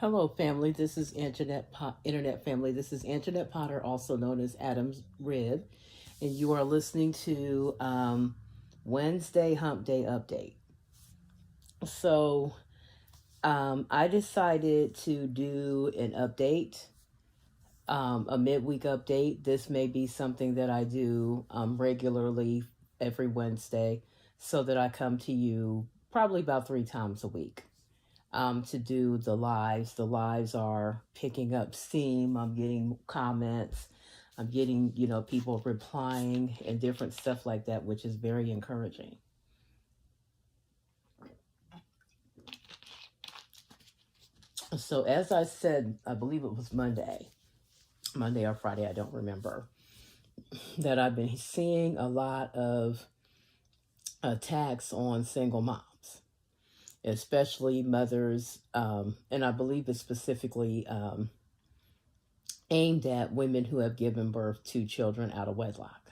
Hello, family. This is Internet family. This is Antoinette Potter, also known as Adam's Rib, and you are listening to Wednesday Hump Day Update. So, I decided to do an update, a midweek update. This may be something that I do regularly every Wednesday, so that I come to you probably about 3 times a week to do the lives. The lives are picking up steam. I'm getting comments. I'm getting, people replying and different stuff like that, which is very encouraging. So, as I said, I believe it was Monday or Friday, I don't remember, that I've been seeing a lot of attacks on single moms, especially mothers, and I believe it's specifically aimed at women who have given birth to children out of wedlock.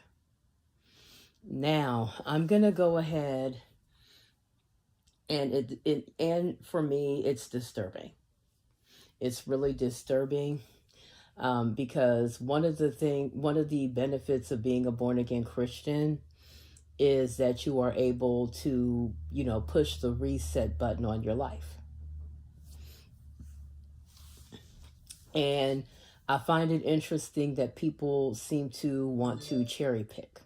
Now, I'm going to go ahead and for me it's disturbing. It's really disturbing because one of the benefits of being a born again Christian is that you are able to, push the reset button on your life. And I find it interesting that people seem to want to cherry pick.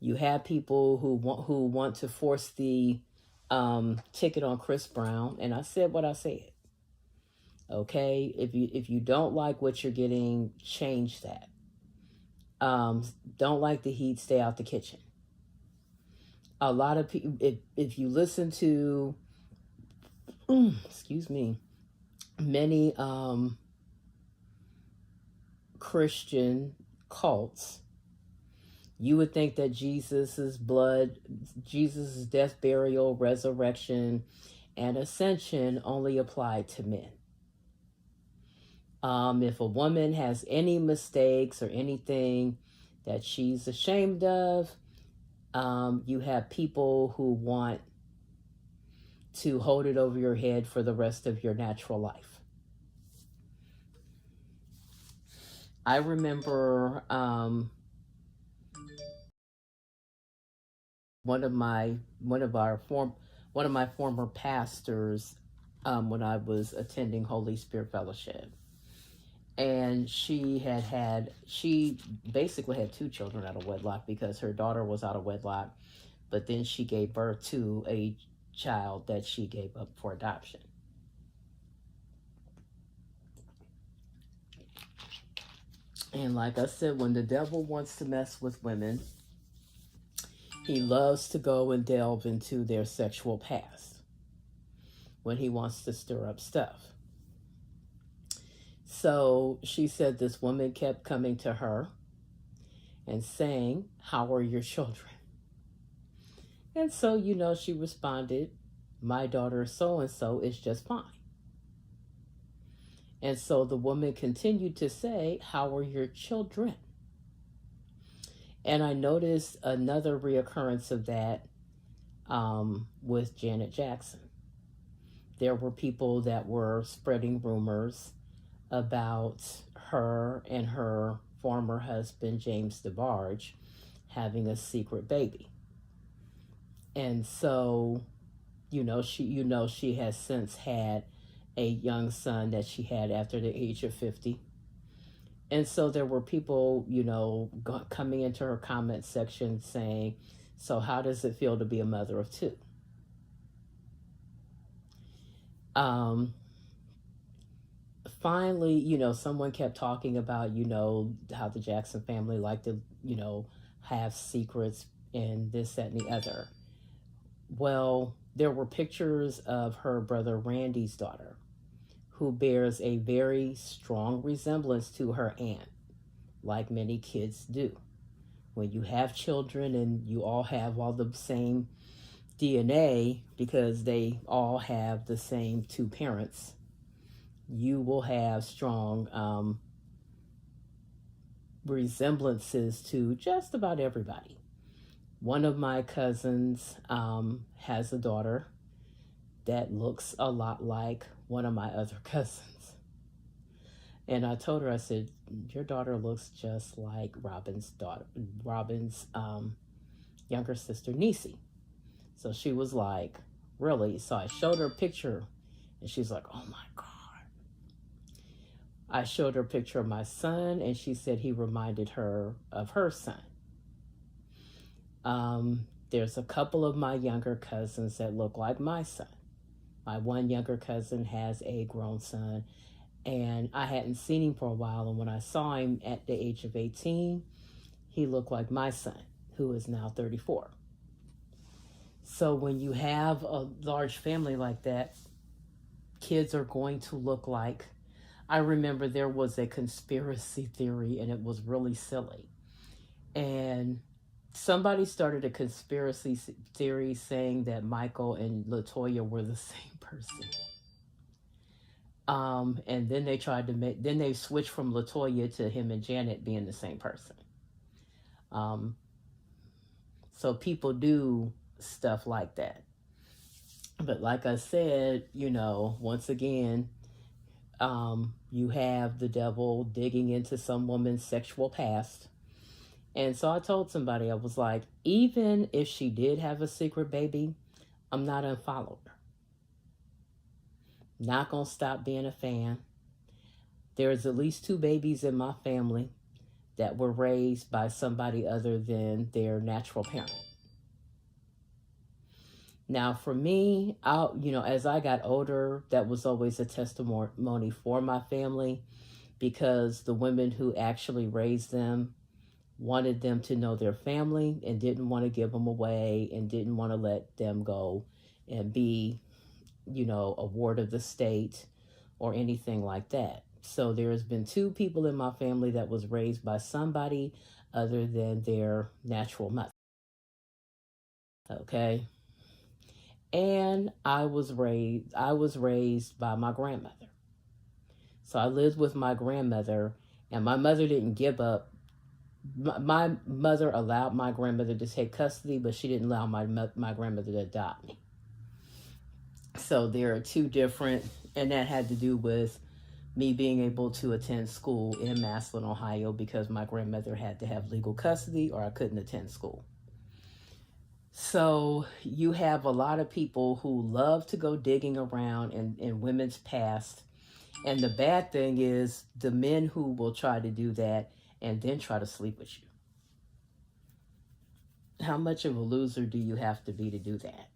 You have people who want to force the ticket on Chris Brown, and I said what I said. Okay, if you don't like what you're getting, change that. Don't like the heat, stay out the kitchen. A lot of people, if you listen to, excuse me, many Christian cults, you would think that Jesus's blood, Jesus's death, burial, resurrection, and ascension only applied to men. If a woman has any mistakes or anything that she's ashamed of, you have people who want to hold it over your head for the rest of your natural life. I remember one of my former pastors when I was attending Holy Spirit Fellowship, and she basically had 2 children out of wedlock because her daughter was out of wedlock, but then she gave birth to a child that she gave up for adoption. And like I said, when the devil wants to mess with women, he loves to go and delve into their sexual past when he wants to stir up stuff. So she said this woman kept coming to her and saying, "How are your children?" And so, she responded, "My daughter so and so is just fine." And so the woman continued to say, "How are your children?" And I noticed another reoccurrence of that with Janet Jackson. There were people that were spreading rumors about her and her former husband, James DeBarge, having a secret baby. And so, she has since had a young son that she had after the age of 50. And so there were people, coming into her comment section saying, "So how does it feel to be a mother of 2?" Finally, someone kept talking about, how the Jackson family liked to, have secrets and this, that, and the other. Well, there were pictures of her brother Randy's daughter, who bears a very strong resemblance to her aunt, like many kids do. When you have children and you all have all the same DNA because they all have the same 2 parents, you will have strong resemblances to just about everybody. One of my cousins has a daughter that looks a lot like one of my other cousins. And I told her, I said, your daughter looks just like Robin's younger sister, Niecy. So she was like, really? So I showed her a picture, and she's like, oh my God. I showed her a picture of my son, and she said he reminded her of her son. There's a couple of my younger cousins that look like my son. My one younger cousin has a grown son, and I hadn't seen him for a while. And when I saw him at the age of 18, he looked like my son, who is now 34. So when you have a large family like that, kids are going to look like. I remember there was a conspiracy theory, and it was really silly. And somebody started a conspiracy theory saying that Michael and Latoya were the same person. And then then they switched from Latoya to him and Janet being the same person. So people do stuff like that. But like I said, once again, you have the devil digging into some woman's sexual past. And so I told somebody, I was like, even if she did have a secret baby, I'm not unfollowed her. Not going to stop being a fan. There's at least 2 babies in my family that were raised by somebody other than their natural parent. Now, for me, as I got older, that was always a testimony for my family, because the women who actually raised them wanted them to know their family and didn't want to give them away and didn't want to let them go and be, a ward of the state or anything like that. So there's been 2 people in my family that was raised by somebody other than their natural mother. Okay. And I was raised by my grandmother. So I lived with my grandmother, and my mother didn't give up. My mother allowed my grandmother to take custody, but she didn't allow my grandmother to adopt me. So there are 2 different, and that had to do with me being able to attend school in Massillon, Ohio, because my grandmother had to have legal custody or I couldn't attend school. So you have a lot of people who love to go digging around in women's past. And the bad thing is the men who will try to do that and then try to sleep with you. How much of a loser do you have to be to do that?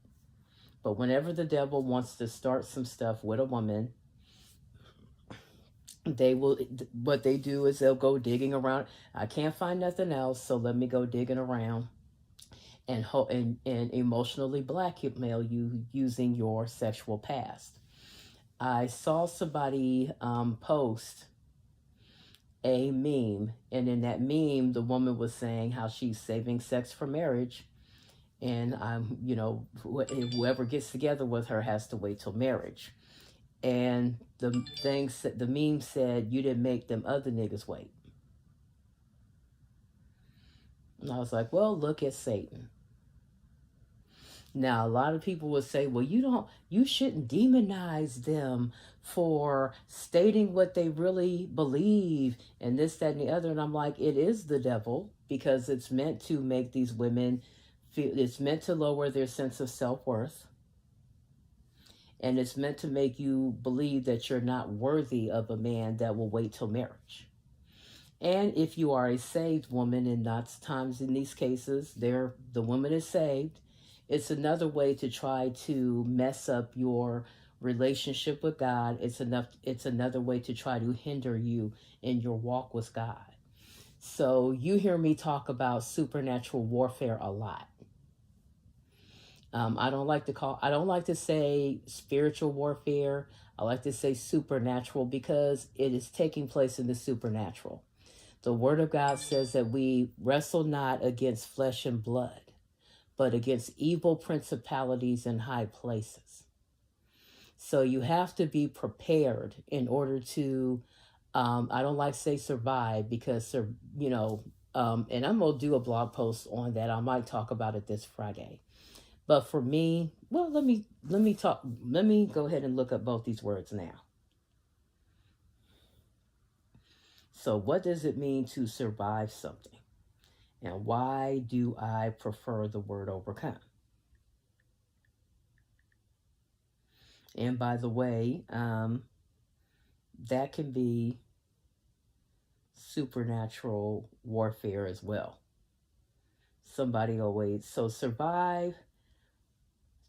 But whenever the devil wants to start some stuff with a woman, what they do is they'll go digging around. I can't find nothing else, so let me go digging around and emotionally blackmail you using your sexual past. I saw somebody post a meme, and in that meme, the woman was saying how she's saving sex for marriage, and whoever gets together with her has to wait till marriage. And the meme said, you didn't make them other niggas wait. And I was like, well, look at Satan. Now, a lot of people would say, well, you shouldn't demonize them for stating what they really believe and this, that, and the other. And I'm like, it is the devil, because it's meant to make these women feel, it's meant to lower their sense of self-worth. And it's meant to make you believe that you're not worthy of a man that will wait till marriage. And if you are a saved woman, and lots of times in these cases, the woman is saved, it's another way to try to mess up your relationship with God. It's another way to try to hinder you in your walk with God. So you hear me talk about supernatural warfare a lot. I don't like to say spiritual warfare. I like to say supernatural, because it is taking place in the supernatural. The Word of God says that we wrestle not against flesh and blood, but against evil principalities in high places. So you have to be prepared in order to, I don't like to say survive, because, and I'm going to do a blog post on that. I might talk about it this Friday. But for me, well, let me go ahead and look up both these words now. So what does it mean to survive something? And why do I prefer the word overcome? And by the way, that can be supernatural warfare as well. Somebody always, so survive,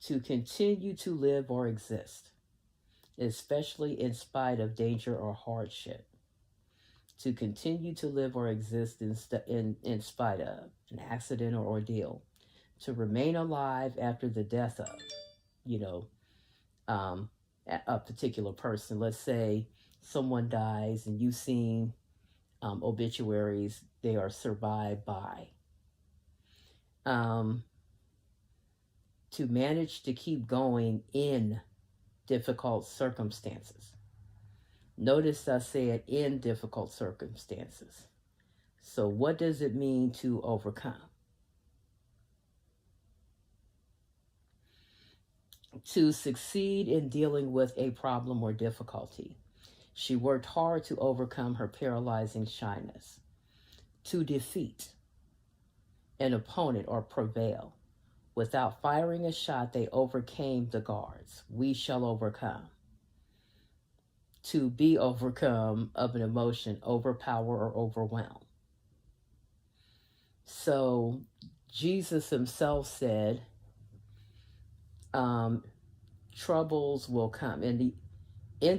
to continue to live or exist, especially in spite of danger or hardship. To continue to live or exist in spite of an accident or ordeal. To remain alive after the death of, you know, um, a particular person. Let's say someone dies and you've seen obituaries, they are survived by. Um, to manage to keep going in difficult circumstances. Notice I said in difficult circumstances. So, what does it mean to overcome? To succeed in dealing with a problem or difficulty. She worked hard to overcome her paralyzing shyness. To defeat an opponent or prevail. Without firing a shot, they overcame the guards. We shall overcome. To be overcome of an emotion, overpower or overwhelm. So Jesus himself said, troubles will come. In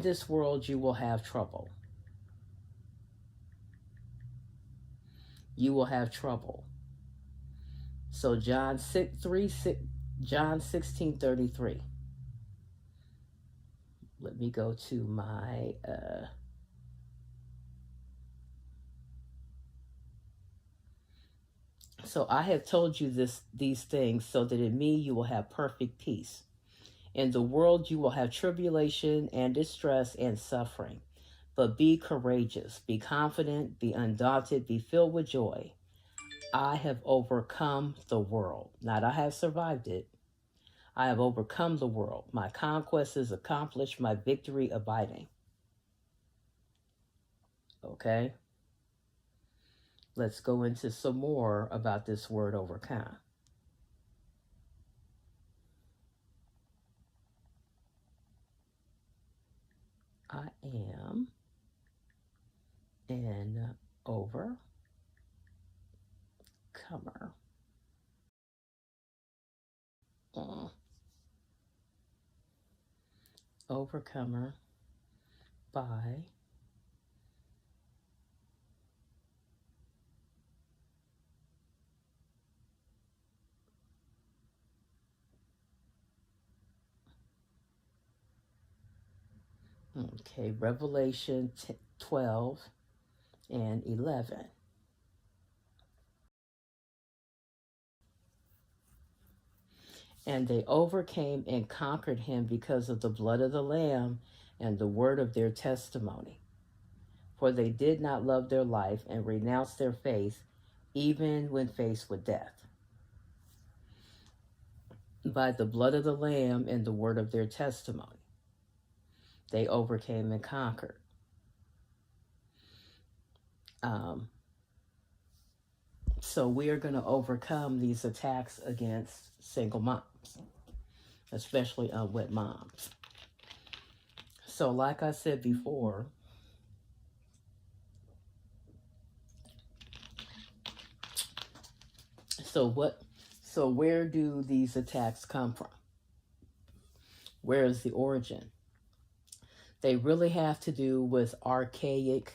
this world, you will have trouble. You will have trouble. So John 16:33. Let me go to my so I have told you these things so that in me you will have perfect peace. In the world you will have tribulation and distress and suffering. But be courageous, be confident, be undaunted, be filled with joy. I have overcome the world. Not I have survived it. I have overcome the world. My conquest is accomplished, my victory abiding. Okay? Let's go into some more about this word overcome. I am an overcomer. Overcomer by Revelation 12 and 11. And they overcame and conquered him because of the blood of the Lamb and the word of their testimony. For they did not love their life and renounced their faith, even when faced with death. By the blood of the Lamb and the word of their testimony, they overcame and conquered. So we are going to overcome these attacks against single moms, especially unwed moms. So like I said before, so where do these attacks come from? Where is the origin? They really have to do with archaic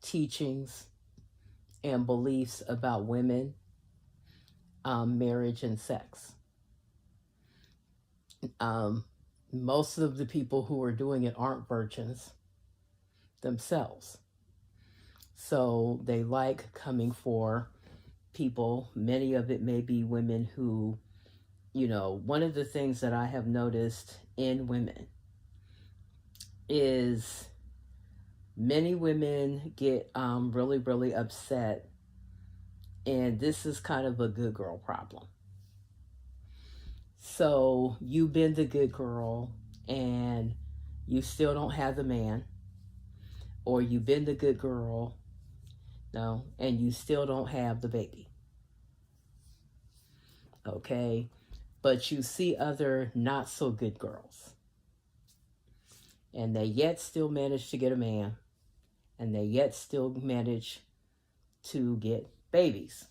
teachings and beliefs about women, marriage, and sex. Most of the people who are doing it aren't virgins themselves. So they like coming for people. Many of it may be women who, one of the things that I have noticed in women is many women get really, really upset. And this is kind of a good girl problem. So you've been the good girl and you still don't have the man, or you've been the good girl, no, and you still don't have the baby. Okay? But you see other not so good girls, and they yet still manage to get a man, and they yet still manage to get babies.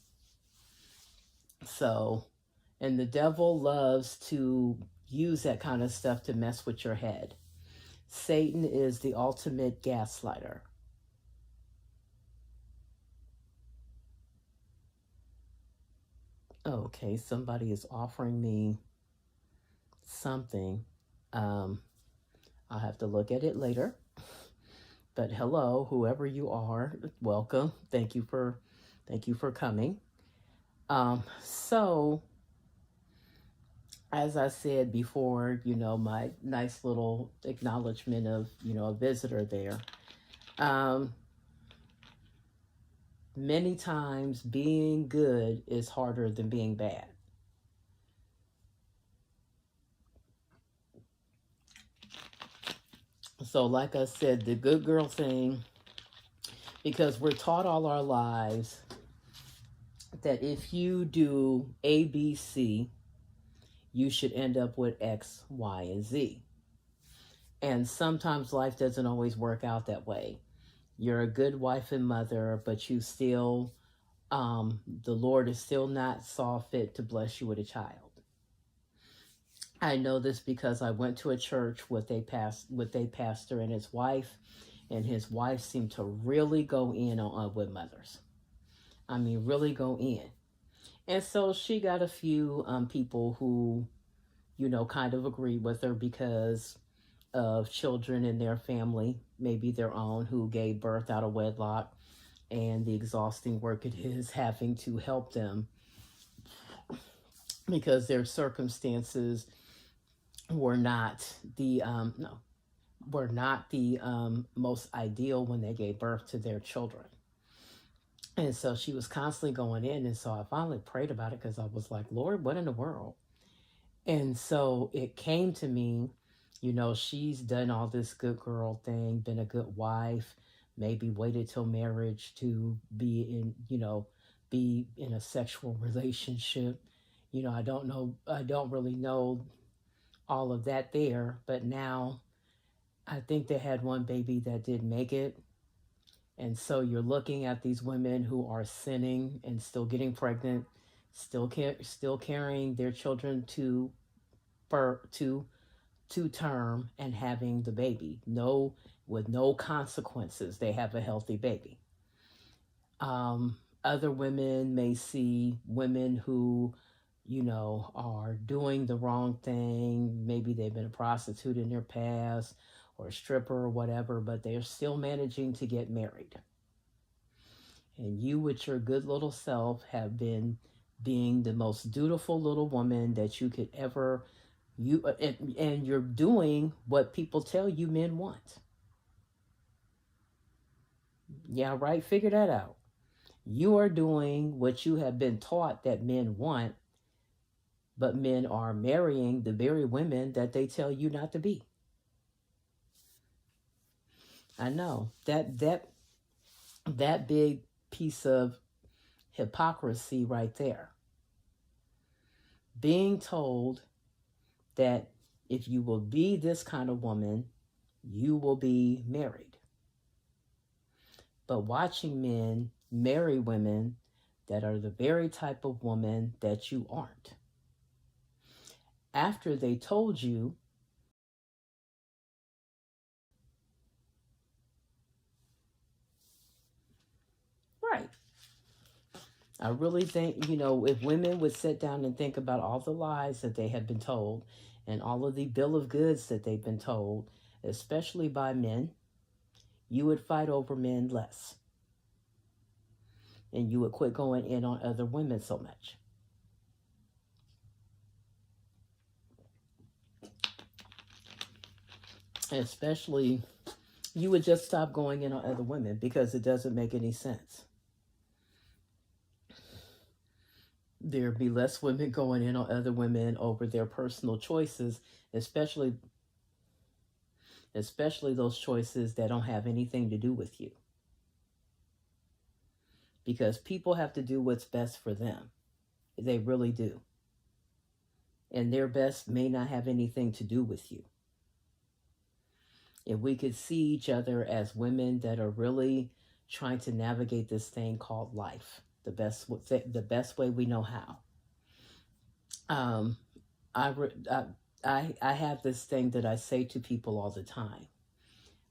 So, and the devil loves to use that kind of stuff to mess with your head. Satan is the ultimate gaslighter. Okay, somebody is offering me something. I'll have to look at it later. But hello, whoever you are, welcome. Thank you for coming. So as I said before, my nice little acknowledgement of, a visitor there. Many times being good is harder than being bad. So like I said, the good girl thing, because we're taught all our lives that if you do A, B, C, you should end up with X, Y, and Z. And sometimes life doesn't always work out that way. You're a good wife and mother, but you still, the Lord is still not saw fit to bless you with a child. I know this because I went to a church with a pastor and his wife seemed to really go in on with mothers. I mean, really go in. And so she got a few people who, kind of agreed with her because of children in their family, maybe their own, who gave birth out of wedlock, and the exhausting work it is having to help them because their circumstances were not the most ideal when they gave birth to their children. And so she was constantly going in. And so I finally prayed about it because I was like, Lord, what in the world? And so it came to me, she's done all this good girl thing, been a good wife, maybe waited till marriage to be in a sexual relationship. I don't really know all of that there, but now I think they had one baby that didn't make it. And so you're looking at these women who are sinning and still getting pregnant, still carrying their children to term and having the baby. With no consequences, they have a healthy baby. Other women may see women who, are doing the wrong thing. Maybe they've been a prostitute in their past or a stripper or whatever, but they're still managing to get married. And you, with your good little self, have been being the most dutiful little woman that you could ever, and you're doing what people tell you men want. Yeah, right. Figure that out. You are doing what you have been taught that men want, but men are marrying the very women that they tell you not to be. I know that big piece of hypocrisy right there. Being told that if you will be this kind of woman, you will be married. But watching men marry women that are the very type of woman that you aren't. After they told you right. I really think, if women would sit down and think about all the lies that they have been told and all of the bill of goods that they've been told, especially by men, you would fight over men less. And you would quit going in on other women so much. Especially, you would just stop going in on other women because it doesn't make any sense. there'd be less women going in on other women over their personal choices, especially those choices that don't have anything to do with you. Because people have to do what's best for them. They really do. And their best may not have anything to do with you. If we could see each other as women that are really trying to navigate this thing called life, the best way we know how. I have this thing that I say to people all the time.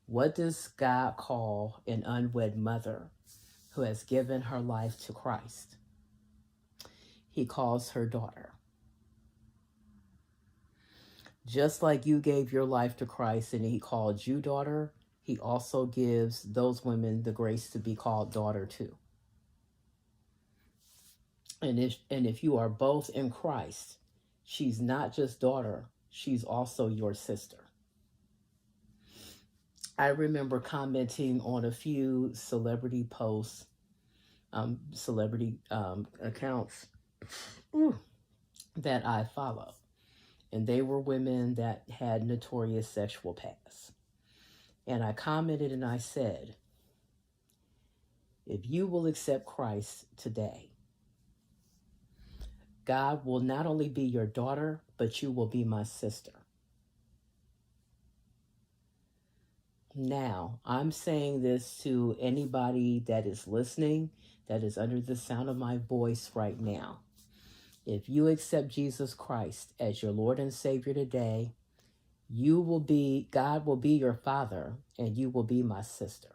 What does God call an unwed mother who has given her life to Christ? He calls her daughter. Just like you gave your life to Christ and he called you daughter, he also gives those women the grace to be called daughter too. And if you are both in Christ, she's not just daughter, she's also your sister. I remember commenting on a few celebrity posts, celebrity accounts that I follow. And they were women that had notorious sexual past. And I commented and I said, if you will accept Christ today, God will not only be your daughter, but you will be my sister. Now, I'm saying this to anybody that is listening, that is under the sound of my voice right now. If you accept Jesus Christ as your Lord and Savior today, God will be your father and you will be my sister.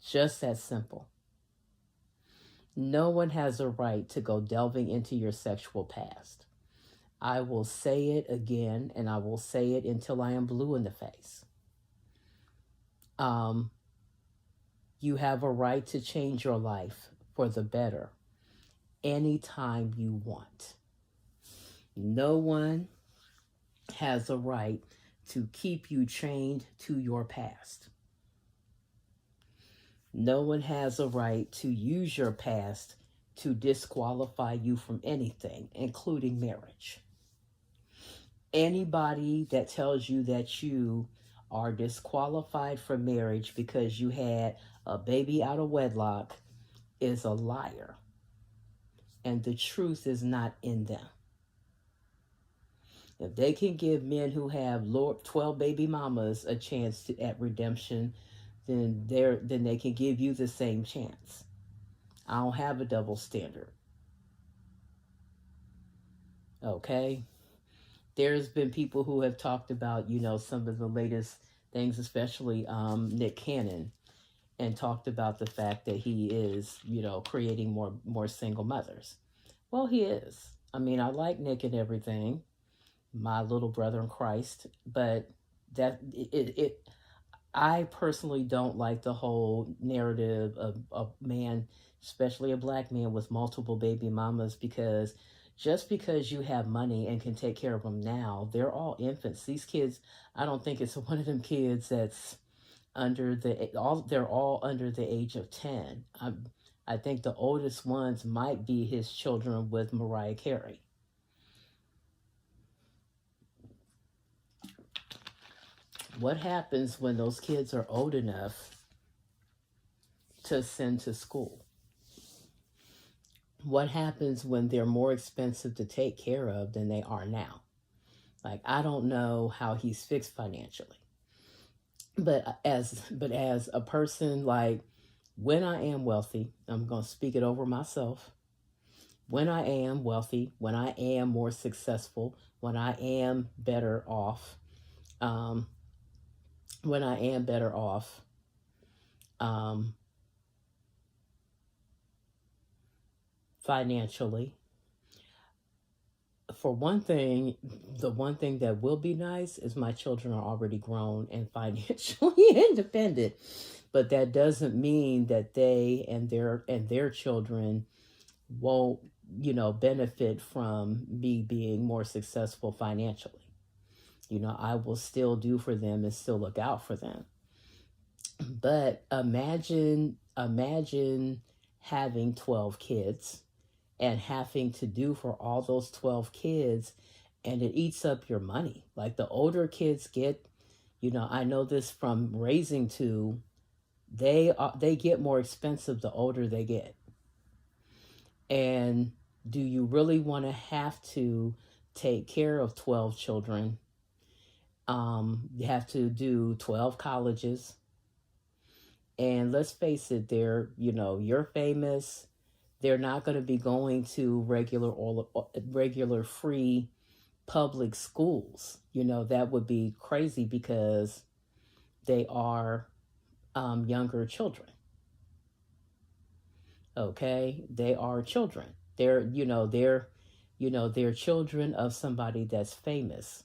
Just that simple. No one has a right to go delving into your sexual past. I will say it again, and I will say it until I am blue in the face. You have a right to change your life for the better anytime you want. No one has a right to keep you chained to your past. No one has a right to use your past to disqualify you from anything, including marriage. Anybody that tells you that you are disqualified from marriage because you had a baby out of wedlock is a liar. And the truth is not in them. If they can give men who have 12 baby mamas a chance at redemption, then they can give you the same chance. I don't have a double standard. Okay? There's been people who have talked about, some of the latest things, especially Nick Cannon, and talked about the fact that he is, creating more single mothers. Well, he is. I mean, I like Nick and everything, my little brother in Christ, but I personally don't like the whole narrative of a man, especially a black man with multiple baby mamas, because just because you have money and can take care of them now, they're all infants. These kids, I don't think it's one of them kids that's they're all under the age of 10. I think the oldest ones might be his children with Mariah Carey. What happens when those kids are old enough to send to school? What happens when they're more expensive to take care of than they are now? Like, I don't know how he's fixed financially. But as a person, like, when I am wealthy, I'm going to speak it over myself. When I am wealthy, when I am more successful, when I am better off, financially. For one thing, the one thing that will be nice is my children are already grown and financially independent. But that doesn't mean that they and their children won't, benefit from me being more successful financially. I will still do for them and still look out for them. But imagine having 12 kids and having to do for all those 12 kids, and it eats up your money. Like the older kids get, I know this from raising two, they get more expensive the older they get. And do you really want to have to take care of 12 children? You have to do 12 colleges. And let's face it, you're famous. They're not going to be going to regular free public schools. That would be crazy because they are younger children. Okay, they are children. They're children of somebody that's famous.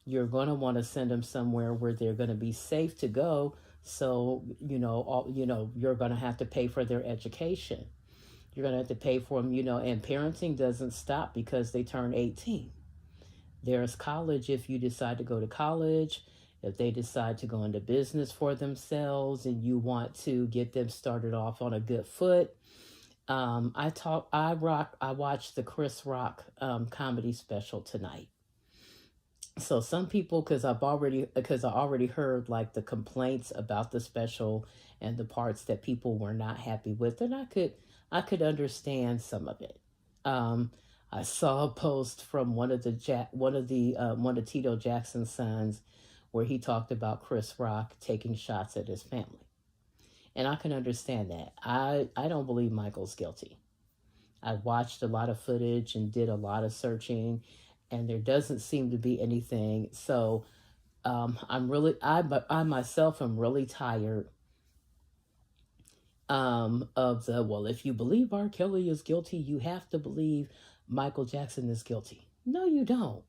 You're going to want to send them somewhere where they're going to be safe to go. So, you're going to have to pay for their education. You're going to have to pay for them, and parenting doesn't stop because they turn 18. There's college if you decide to go to college, if they decide to go into business for themselves and you want to get them started off on a good foot. I watched the Chris Rock comedy special tonight. So some people, because I already heard like the complaints about the special and the parts that people were not happy with, and I could understand some of it. I saw a post from one of Tito Jackson's sons where he talked about Chris Rock taking shots at his family. And I can understand that. I don't believe Michael's guilty. I watched a lot of footage and did a lot of searching, and there doesn't seem to be anything. So I myself am really tired of if you believe R. Kelly is guilty, you have to believe Michael Jackson is guilty. No, you don't.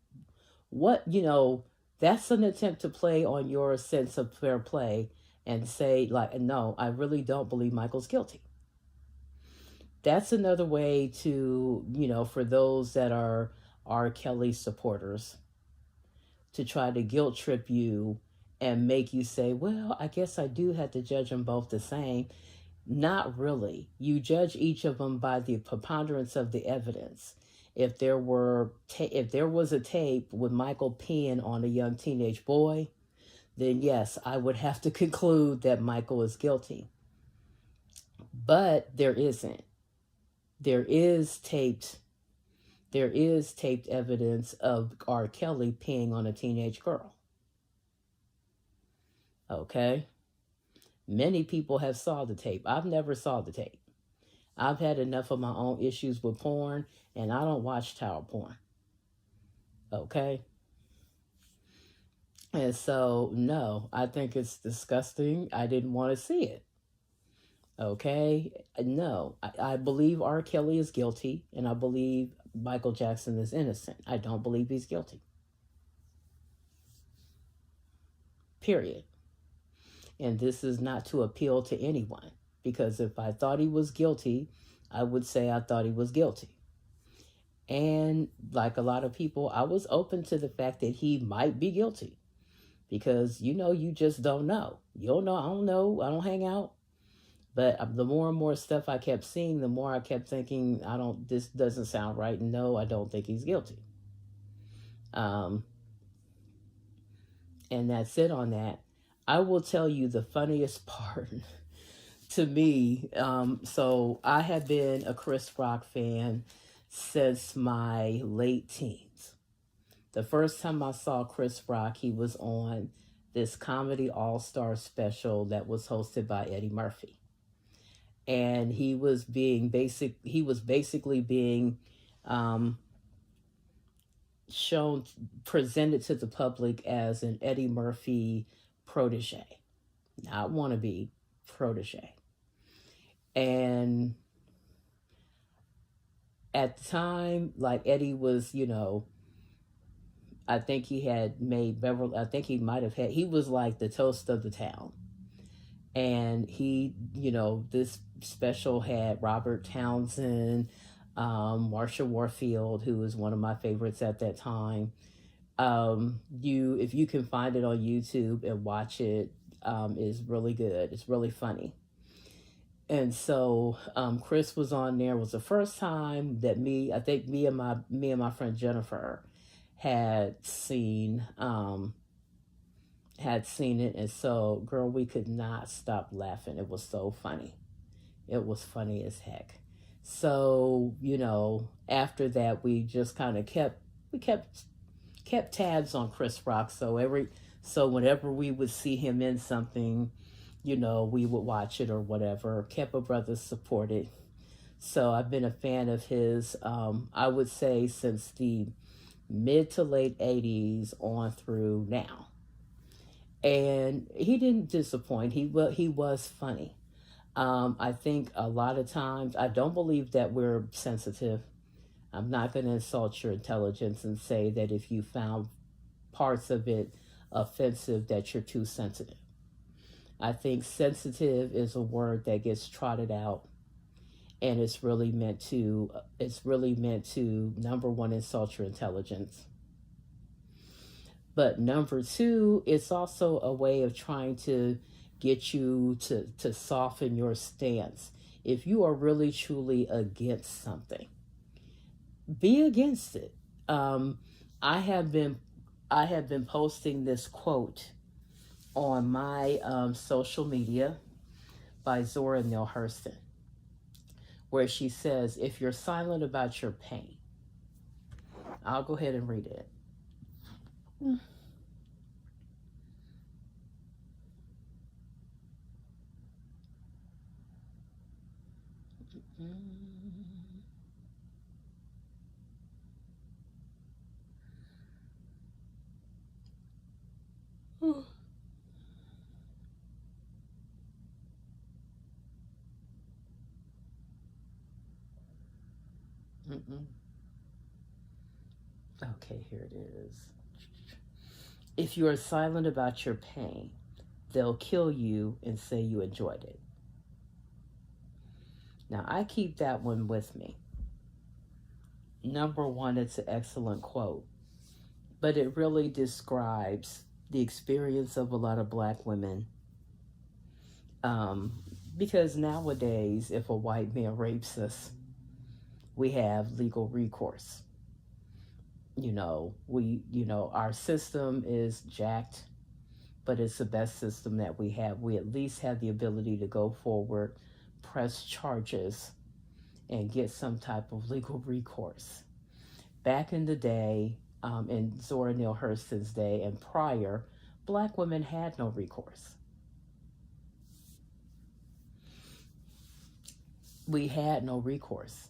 That's an attempt to play on your sense of fair play and say, like, no, I really don't believe Michael's guilty. That's another way to, for those that are R. Kelly supporters, to try to guilt trip you and make you say, well, I guess I do have to judge them both the same. Not really. You judge each of them by the preponderance of the evidence. If there was a tape with Michael peeing on a young teenage boy, then yes, I would have to conclude that Michael is guilty. But there isn't. There is taped evidence of R. Kelly peeing on a teenage girl. Okay? Many people have saw the tape. I've never saw the tape. I've had enough of my own issues with porn, and I don't watch child porn. Okay? And so, no, I think it's disgusting. I didn't want to see it. Okay? No, I believe R. Kelly is guilty, and I believe Michael Jackson is innocent. I don't believe he's guilty. Period. And this is not to appeal to anyone, because if I thought he was guilty, I would say I thought he was guilty. And like a lot of people, I was open to the fact that he might be guilty, because you just don't know. You don't know. I don't know. I don't hang out. But the more and more stuff I kept seeing, the more I kept thinking, this doesn't sound right. No, I don't think he's guilty. And that's it on that. I will tell you the funniest part to me. So I have been a Chris Rock fan since my late teens. The first time I saw Chris Rock, he was on this comedy all-star special that was hosted by Eddie Murphy. And he was basically being presented to the public as an Eddie Murphy protege, not wannabe protege. And at the time, like, Eddie was, I think he had made Beverly, I think he was like the toast of the town. And he, this special had Robert Townsend, Marsha Warfield, who was one of my favorites at that time. If you can find it on YouTube and watch it, is really good. It's really funny. And so Chris was on there. It was the first time that I think me and my friend Jennifer had seen it. And so, girl, we could not stop laughing. It was so funny. It was funny as heck. So, after that, we just kind of kept tabs on Chris Rock. So whenever we would see him in something, we would watch it or whatever. Kepa Brothers supported. So I've been a fan of his, I would say, since the mid to late 80s on through now. And he didn't disappoint. He was funny. I think a lot of times, I don't believe that we're sensitive. I'm not going to insult your intelligence and say that if you found parts of it offensive, that you're too sensitive. I think sensitive is a word that gets trotted out, and it's really meant to number one, insult your intelligence. But number two, it's also a way of trying to get you to soften your stance. If you are really truly against something, be against it. I have been posting this quote on my social media by Zora Neale Hurston, where she says, "If you're silent about your pain," I'll go ahead and read it. Okay, here it is. If you are silent about your pain, they'll kill you and say you enjoyed it. Now, I keep that one with me. Number one, it's an excellent quote, but it really describes the experience of a lot of Black women. Because nowadays, if a white man rapes us, we have legal recourse. Our system is jacked, but it's the best system that we have. We at least have the ability to go forward, press charges, and get some type of legal recourse. Back in the day, in Zora Neale Hurston's day and prior, Black women had no recourse. We had no recourse.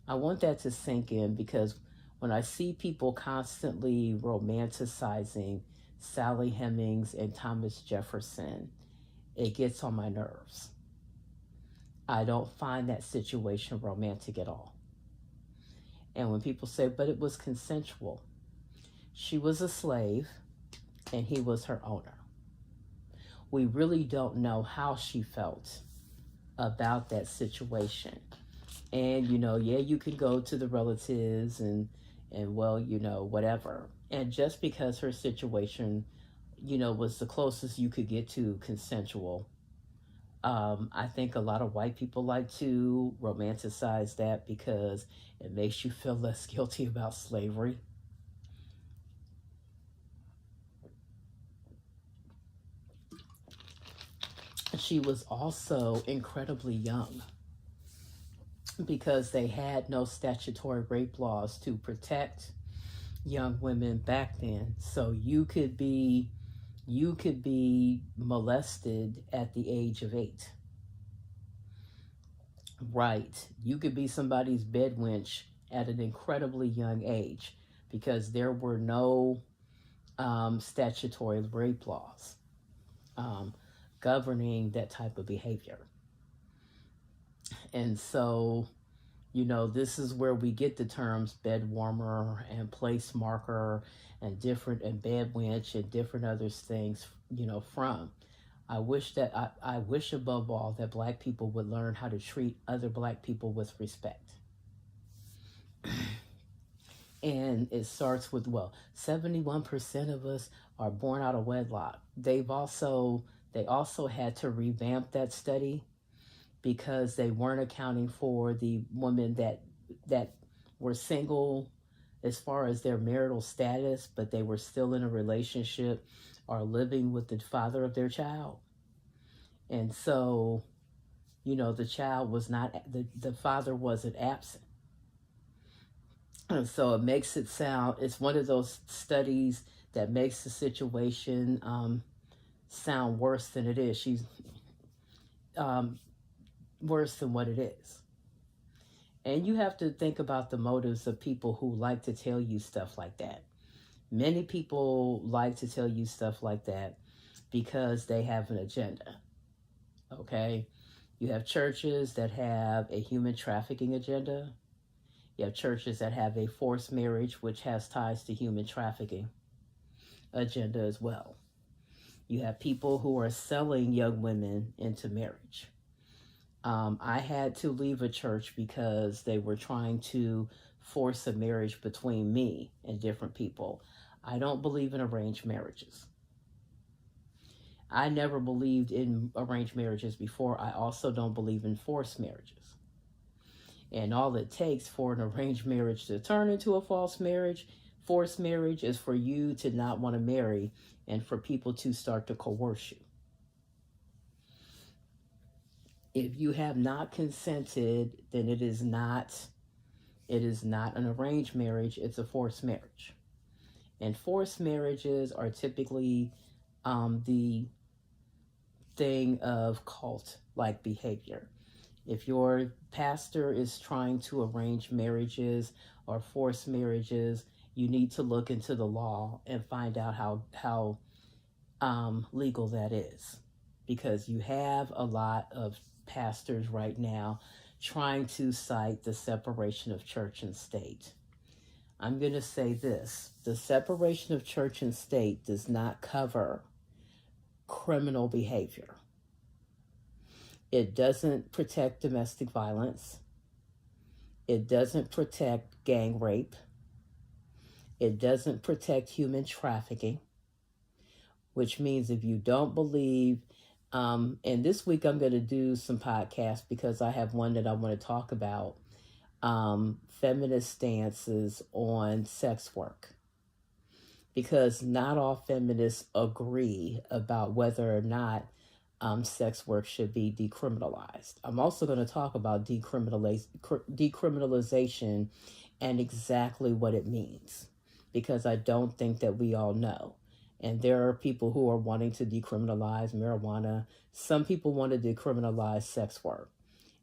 I want that to sink in, because when I see people constantly romanticizing Sally Hemings and Thomas Jefferson, it gets on my nerves. I don't find that situation romantic at all. And when people say, but it was consensual, she was a slave and he was her owner. We really don't know how she felt about that situation. And, you can go to the relatives and well, whatever. And just because her situation, was the closest you could get to consensual, I think a lot of white people like to romanticize that because it makes you feel less guilty about slavery. She was also incredibly young because they had no statutory rape laws to protect young women back then. So you could be molested at the age of 8. Right. You could be somebody's bed wench at an incredibly young age because there were no statutory rape laws governing that type of behavior. And so, this is where we get the terms bed warmer and place marker and bed wench and different other things, from. I wish above all that Black people would learn how to treat other Black people with respect. And it starts with, 71% of us are born out of wedlock. They also had to revamp that study because they weren't accounting for the women that were single as far as their marital status, but they were still in a relationship or living with the father of their child. And so, the child was not, the father wasn't absent. And so it makes it sound, it's one of those studies that makes the situation sound worse than it is. She's um, worse than what it is. And you have to think about the motives of people who like to tell you stuff like that. Many people like to tell you stuff like that because they have an agenda. Okay? You have churches that have a human trafficking agenda. You have churches that have a forced marriage, which has ties to human trafficking agenda as well. You have people who are selling young women into marriage. I had to leave a church because they were trying to force a marriage between me and different people. I don't believe in arranged marriages. I never believed in arranged marriages before. I also don't believe in forced marriages. And all it takes for an arranged marriage to turn into a forced marriage is for you to not want to marry and for people to start to coerce you. If you have not consented, then it is not an arranged marriage, it's a forced marriage. And forced marriages are typically the thing of cult-like behavior. If your pastor is trying to arrange marriages or force marriages, you need to look into the law and find out how legal that is, because you have a lot of pastors right now trying to cite the separation of church and state. I'm going to say this: the separation of church and state does not cover criminal behavior. It doesn't protect domestic violence. It doesn't protect gang rape. It doesn't protect human trafficking, which means if you don't believe, and this week I'm going to do some podcasts because I have one that I want to talk about, feminist stances on sex work. Because not all feminists agree about whether or not sex work should be decriminalized. I'm also going to talk about decriminalization and exactly what it means, because I don't think that we all know. And there are people who are wanting to decriminalize marijuana. Some people want to decriminalize sex work,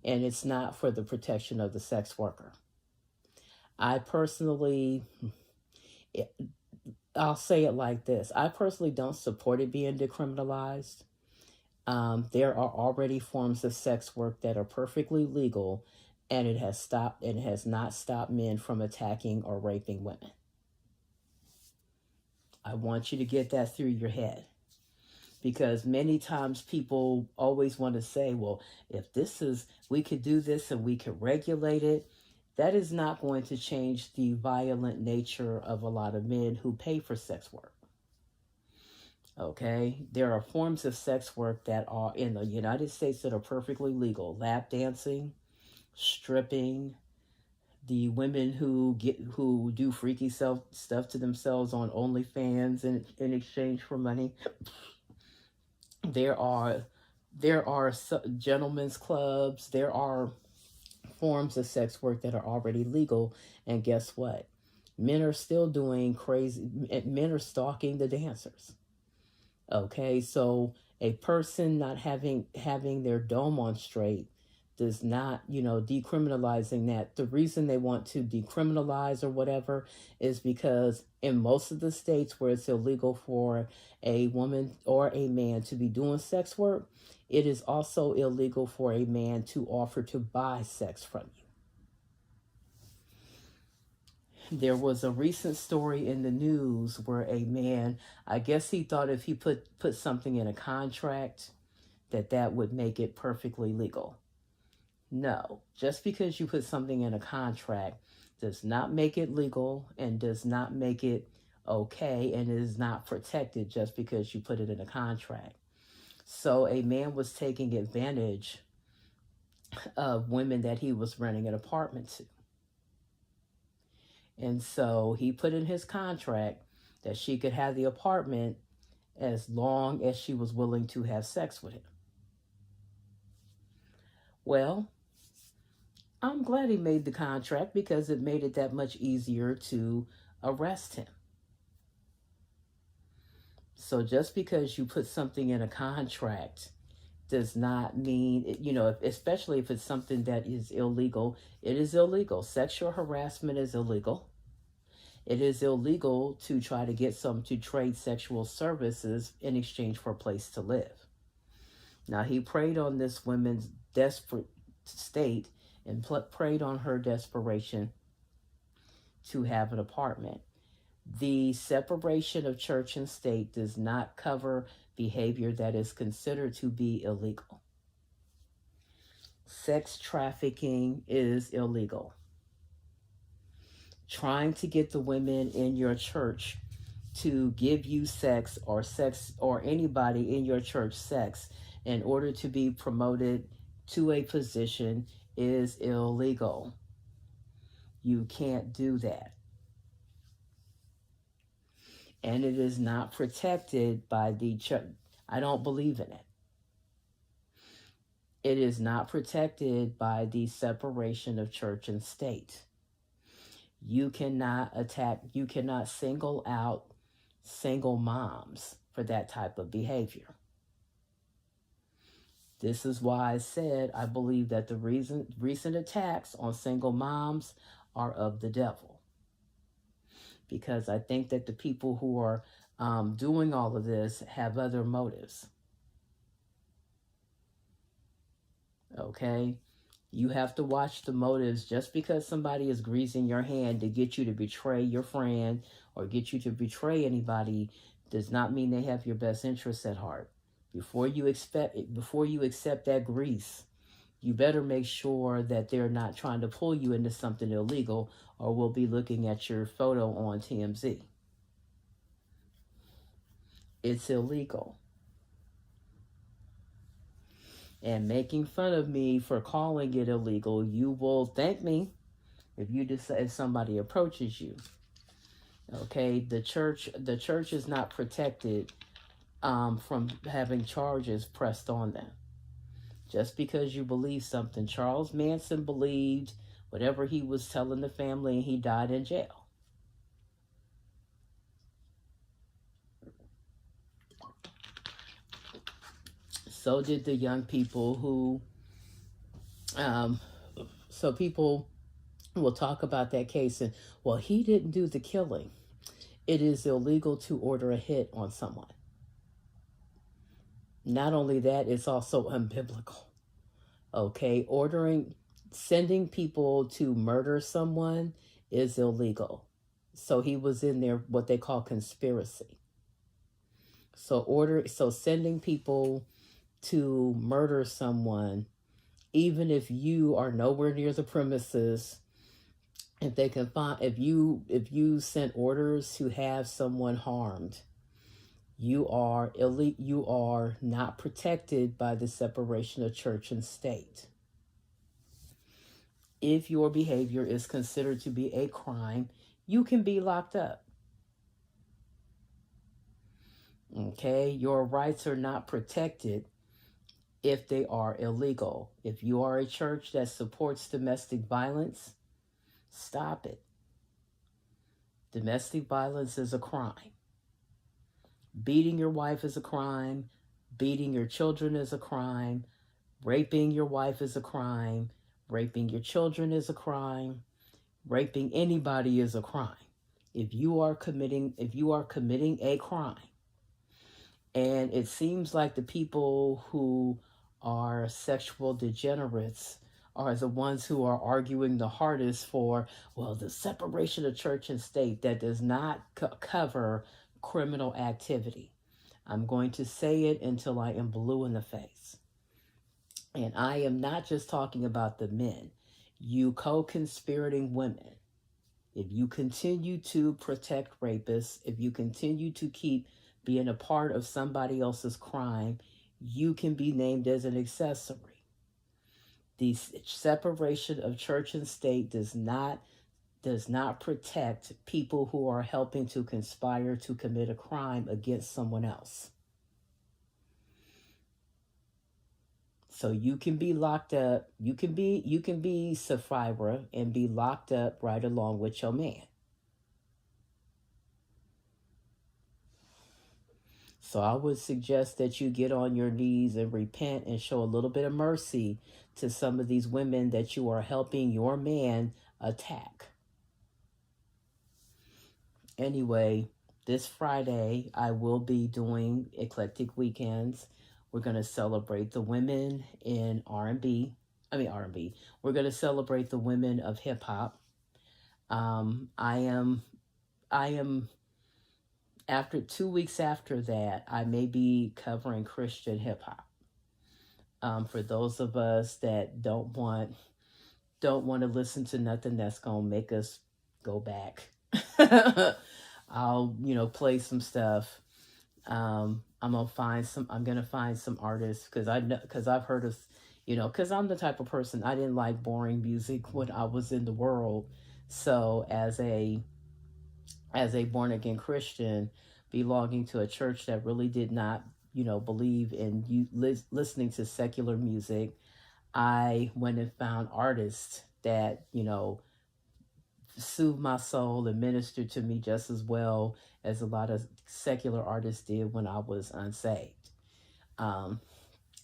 and it's not for the protection of the sex worker. I'll say it like this: I personally don't support it being decriminalized. There are already forms of sex work that are perfectly legal, and it has not stopped men from attacking or raping women. I want you to get that through your head, because many times people always want to say, well, if we could do this and we could regulate it. That is not going to change the violent nature of a lot of men who pay for sex work. Okay, there are forms of sex work that are in the United States that are perfectly legal: lap dancing, stripping, the women who do freaky stuff to themselves on OnlyFans in exchange for money. There are gentlemen's clubs. There are forms of sex work that are already legal, and guess what? Men are still doing crazy. Men are stalking the dancers. Okay, so a person not having their dome on straight does not, decriminalizing that. The reason they want to decriminalize or whatever is because in most of the states where it's illegal for a woman or a man to be doing sex work, it is also illegal for a man to offer to buy sex from you. There was a recent story in the news where a man, I guess he thought if he put something in a contract that would make it perfectly legal. No, just because you put something in a contract does not make it legal and does not make it okay, and it is not protected just because you put it in a contract. So a man was taking advantage of women that he was renting an apartment to. And so he put in his contract that she could have the apartment as long as she was willing to have sex with him. Well, I'm glad he made the contract because it made it that much easier to arrest him. So just because you put something in a contract does not mean, especially if it's something that is illegal, it is illegal. Sexual harassment is illegal. It is illegal to try to get some to trade sexual services in exchange for a place to live. Now, he preyed on this woman's desperate state and preyed on her desperation to have an apartment. The separation of church and state does not cover behavior that is considered to be illegal. Sex trafficking is illegal. Trying to get the women in your church to give you sex or anybody in your church sex in order to be promoted to a position is illegal. You can't do that. And it is not protected by the church. I don't believe in it. It is not protected by the separation of church and state. You cannot single out single moms for that type of behavior. This is why I said I believe that the recent attacks on single moms are of the devil. Because I think that the people who are doing all of this have other motives. Okay? You have to watch the motives. Just because somebody is greasing your hand to get you to betray your friend or get you to betray anybody does not mean they have your best interests at heart. Before you accept that grease, you better make sure that they're not trying to pull you into something illegal, or we'll be looking at your photo on TMZ. It's illegal. And making fun of me for calling it illegal, you will thank me if somebody approaches you. Okay, the church is not protected from having charges pressed on them. Just because you believe something. Charles Manson believed whatever he was telling the family, and he died in jail. So did the young people who, so people will talk about that case and, well, he didn't do the killing. It is illegal to order a hit on someone. Not only that, it's also unbiblical. Okay, sending people to murder someone is illegal. So he was in there, what they call conspiracy. So sending people to murder someone, even if you are nowhere near the premises, if they can find, if you sent orders to have someone harmed, you are not protected by the separation of church and state. If your behavior is considered to be a crime, you can be locked up. Okay, your rights are not protected if they are illegal. If you are a church that supports domestic violence, stop it. Domestic violence is a crime. Beating your wife is a crime. Beating your children is a crime. Raping your wife is a crime. Raping your children is a crime. Raping anybody is a crime. If you are committing a crime, and it seems like the people who are sexual degenerates are the ones who are arguing the hardest for, well, the separation of church and state that does not cover criminal activity. I'm going to say it until I am blue in the face. And I am not just talking about the men. You co-conspirating women, if you continue to protect rapists, if you continue to keep being a part of somebody else's crime, you can be named as an accessory. The separation of church and state does not protect people who are helping to conspire to commit a crime against someone else. So you can be locked up, you can be Sapphira and be locked up right along with your man. So I would suggest that you get on your knees and repent and show a little bit of mercy to some of these women that you are helping your man attack. Anyway, this Friday I will be doing Eclectic Weekends. We're going to celebrate the women in R&B. We're going to celebrate the women of hip hop. I am after 2 weeks after that, I may be covering Christian hip hop. For those of us that don't want to listen to nothing that's gonna make us go back, I'll play some stuff. I'm gonna find some artists because I've heard of, because I'm the type of person, I didn't like boring music when I was in the world. So as a born again Christian belonging to a church that really did not, believe in you listening to secular music, I went and found artists that, soothed my soul and ministered to me just as well as a lot of secular artists did when I was unsaved. Now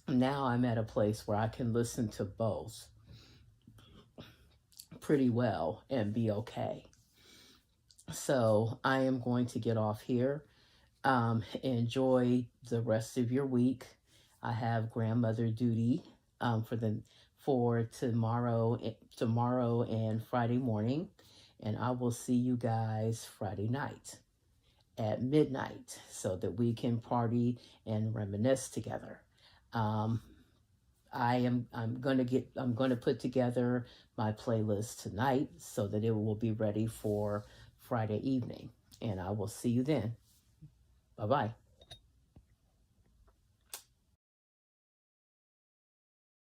I'm at a place where I can listen to both pretty well and be okay. So I am going to get off here. Enjoy the rest of your week. I have grandmother duty for tomorrow and Friday morning, and I will see you guys Friday night at midnight so that we can party and reminisce together. I'm going to put together my playlist tonight so that it will be ready for Friday evening, and I will see you then. Bye-bye.